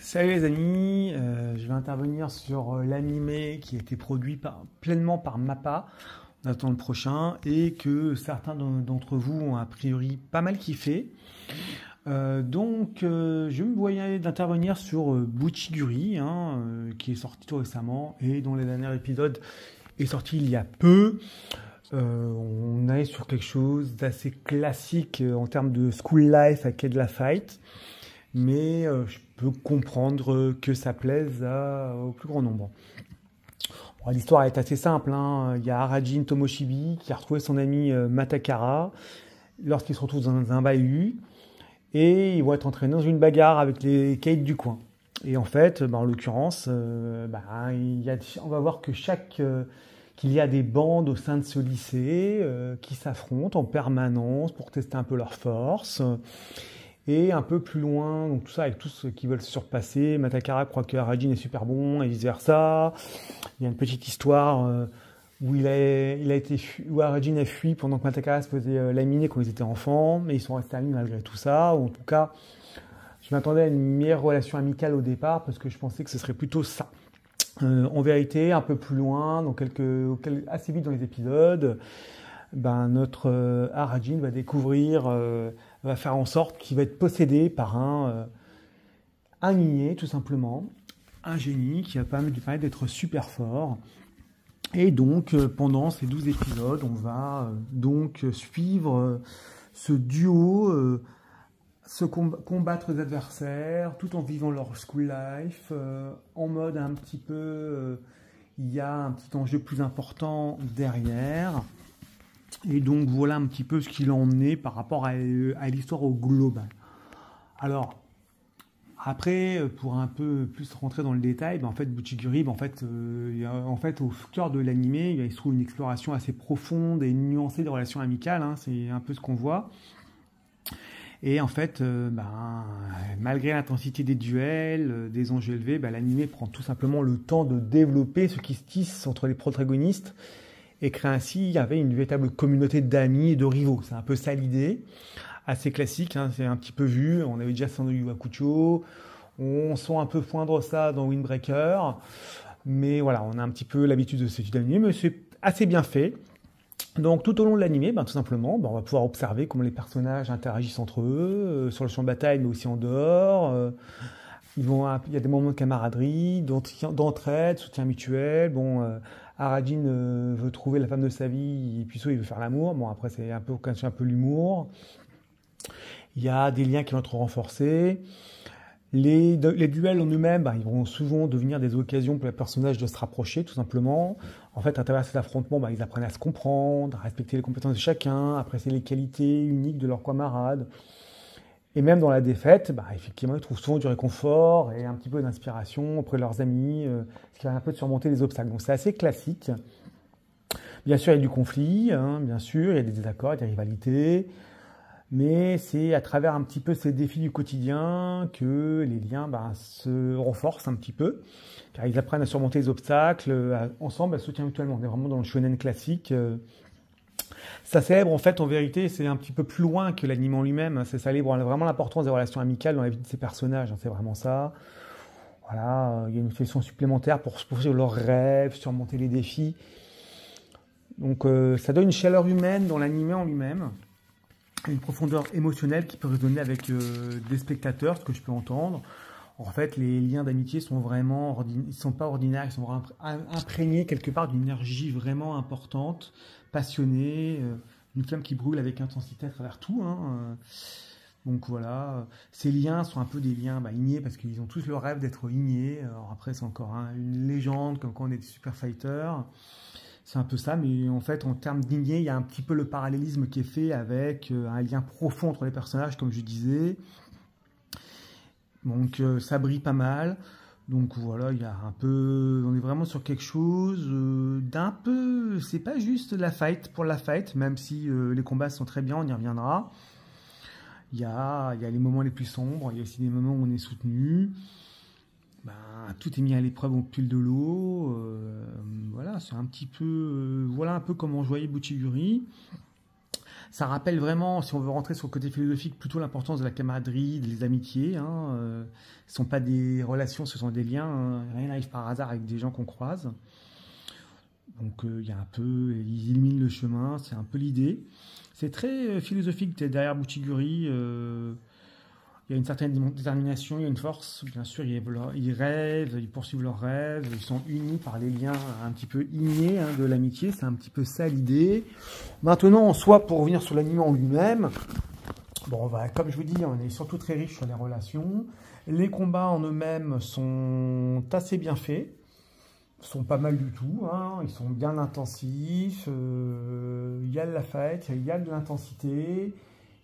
Salut les amis, je vais intervenir sur l'animé qui a été produit pleinement par MAPPA. On attend le prochain et que certains d'entre vous ont a priori pas mal kiffé. Je me voyais d'intervenir sur Butchiguri, qui est sorti tout récemment et dont le dernier épisode est sorti il y a peu. On est sur quelque chose d'assez classique en termes de school life avec de la fight. Mais je peux comprendre que ça plaise au plus grand nombre. Bon, l'histoire est assez simple. Il y a Arajin Tomoshibi qui a retrouvé son ami Matakara lorsqu'ils se retrouvent dans un bahut et ils vont être entraînés dans une bagarre avec les Kate du coin. Et en fait, en l'occurrence, on va voir que qu'il y a des bandes au sein de ce lycée qui s'affrontent en permanence pour tester un peu leurs forces. Et un peu plus loin, donc tout ça avec tous ceux qui veulent se surpasser. Matakara croit que Arajin est super bon et vice versa. Il y a une petite histoire où où Arajin a fui pendant que Matakara se faisait laminer quand ils étaient enfants, mais ils sont restés amis malgré tout ça. Ou en tout cas, je m'attendais à une meilleure relation amicale au départ parce que je pensais que ce serait plutôt ça. En vérité, un peu plus loin, donc assez vite dans les épisodes, notre Arajin va découvrir, va faire en sorte qu'il va être possédé par un niais, tout simplement, un génie qui va lui permettre d'être super fort. Et donc, pendant ces 12 épisodes, on va suivre ce duo, combattre les adversaires, tout en vivant leur school life, en mode un petit peu, il y a un petit enjeu plus important derrière. Et donc voilà un petit peu ce qu'il en est par rapport à l'histoire au global. Alors, après, pour un peu plus rentrer dans le détail, Butchiguri, au cœur de l'animé, il se trouve une exploration assez profonde et nuancée des relations amicales, c'est un peu ce qu'on voit. Et en fait, malgré l'intensité des duels, des enjeux élevés, l'animé prend tout simplement le temps de développer ce qui se tisse entre les protagonistes et crée ainsi, il y avait une véritable communauté d'amis et de rivaux. C'est un peu ça l'idée, assez classique, c'est un petit peu vu. On avait déjà Sando Yu Hakusho, on sent un peu poindre ça dans Windbreaker, mais voilà, on a un petit peu l'habitude de ce type d'animé, mais c'est assez bien fait. Donc tout au long de l'animé, tout simplement, on va pouvoir observer comment les personnages interagissent entre eux, sur le champ de bataille, mais aussi en dehors. Il y a des moments de camaraderie, d'entraide, soutien mutuel. Arajin veut trouver la femme de sa vie, et puis il veut faire l'amour. Bon, après, c'est un peu l'humour. Il y a des liens qui vont être renforcés. Les duels en eux-mêmes, ils vont souvent devenir des occasions pour les personnages de se rapprocher, tout simplement. En fait, à travers ces affrontements, ils apprennent à se comprendre, à respecter les compétences de chacun, à apprécier les qualités uniques de leurs camarades. Et même dans la défaite, effectivement, ils trouvent souvent du réconfort et un petit peu d'inspiration auprès de leurs amis, ce qui va un peu de surmonter les obstacles. Donc c'est assez classique. Bien sûr, il y a du conflit, bien sûr, il y a des désaccords, il y a des rivalités, mais c'est à travers un petit peu ces défis du quotidien que les liens se renforcent un petit peu, car ils apprennent à surmonter les obstacles, ensemble, à se soutenir mutuellement. On est vraiment dans le shonen classique. Ça célèbre en fait, en vérité, c'est un petit peu plus loin que l'anime en lui-même. Ça célèbre vraiment l'importance des relations amicales dans la vie de ces personnages. C'est vraiment ça. Voilà, il y a une session supplémentaire pour se poursuivre leurs rêves, surmonter les défis. Donc ça donne une chaleur humaine dans l'anime en lui-même, une profondeur émotionnelle qui peut résonner avec des spectateurs, ce que je peux entendre. En fait, les liens d'amitié sont vraiment, ils sont pas ordinaires, ils sont vraiment imprégnés quelque part d'une énergie vraiment importante, passionnée, une flamme qui brûle avec intensité à travers tout. Donc voilà, ces liens sont un peu des liens innés parce qu'ils ont tous le rêve d'être innés. Alors après, c'est encore une légende comme quand on est des super fighters. C'est un peu ça, mais en fait, en termes d'inné, il y a un petit peu le parallélisme qui est fait avec un lien profond entre les personnages, comme je disais. Donc ça brille pas mal. Donc voilà, il y a on est vraiment sur quelque chose d'un peu, c'est pas juste la fight pour la fight, même si les combats sont très bien, on y reviendra. Il y a les moments les plus sombres, il y a aussi des moments où on est soutenu. Tout est mis à l'épreuve au fil de l'eau. Voilà, c'est un petit peu, voilà un peu comment je voyais Butchiguri. Ça rappelle vraiment, si on veut rentrer sur le côté philosophique, plutôt l'importance de la camaraderie, des amitiés. Ce ne sont pas des relations, ce sont des liens. Hein. Rien n'arrive par hasard avec des gens qu'on croise. Donc il y a un peu, ils illuminent le chemin, c'est un peu l'idée. C'est très philosophique derrière Boutiguri. Il y a une certaine détermination, il y a une force. Bien sûr, ils rêvent, ils poursuivent leurs rêves, ils sont unis par les liens un petit peu innés de l'amitié. C'est un petit peu ça l'idée. Maintenant, en soi, pour revenir sur l'anime en lui-même, bon, comme je vous dis, on est surtout très riche sur les relations. Les combats en eux-mêmes sont assez bien faits. Sont pas mal du tout, hein. Ils sont bien intensifs, il y a de la fête, il y a de l'intensité,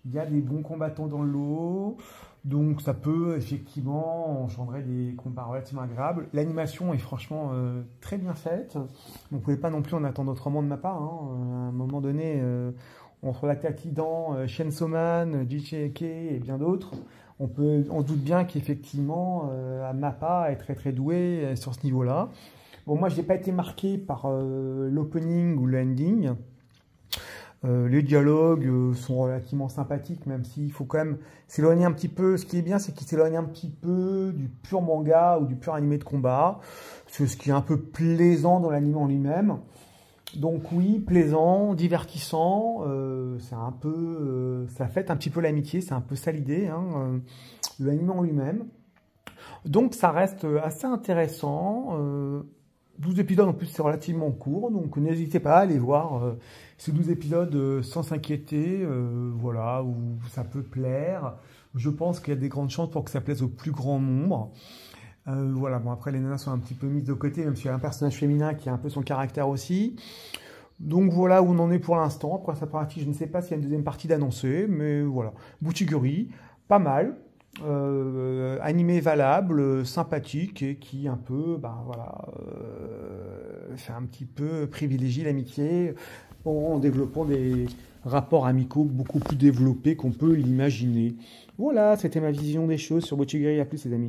il y a des bons combattants dans le lot, donc ça peut effectivement engendrer des combats relativement agréables. L'animation est franchement très bien faite, donc vous ne pouvez pas non plus en attendre autrement de ma part, hein. À un moment donné, entre la Tidan, Chainsaw Man, JJK et bien d'autres, on se doute bien qu'effectivement Mappa est très très doué sur ce niveau-là. Bon, moi, je n'ai pas été marqué par l'opening ou le ending. Les dialogues sont relativement sympathiques, même s'il faut quand même s'éloigner un petit peu. Ce qui est bien, c'est qu'il s'éloigne un petit peu du pur manga ou du pur animé de combat. C'est ce qui est un peu plaisant dans l'anime en lui-même. Donc oui, plaisant, divertissant. C'est un peu, ça fête un petit peu l'amitié. C'est un peu ça l'idée, hein, l'anime en lui-même. Donc ça reste assez intéressant. 12 épisodes en plus, c'est relativement court, donc n'hésitez pas à aller voir ces 12 épisodes sans s'inquiéter, voilà, où ça peut plaire. Je pense qu'il y a des grandes chances pour que ça plaise au plus grand nombre. Voilà, bon, après les nanas sont un petit peu mises de côté, même s'il y a un personnage féminin qui a un peu son caractère aussi. Donc voilà où on en est pour l'instant. Après sa partie, je ne sais pas s'il y a une deuxième partie d'annoncer, mais voilà. Boutiguri, pas mal. Animé valable, sympathique et qui un peu, voilà, fait un petit peu privilégie l'amitié en développant des rapports amicaux beaucoup plus développés qu'on peut l'imaginer. Voilà, c'était ma vision des choses sur Boutiguri. À plus les amis.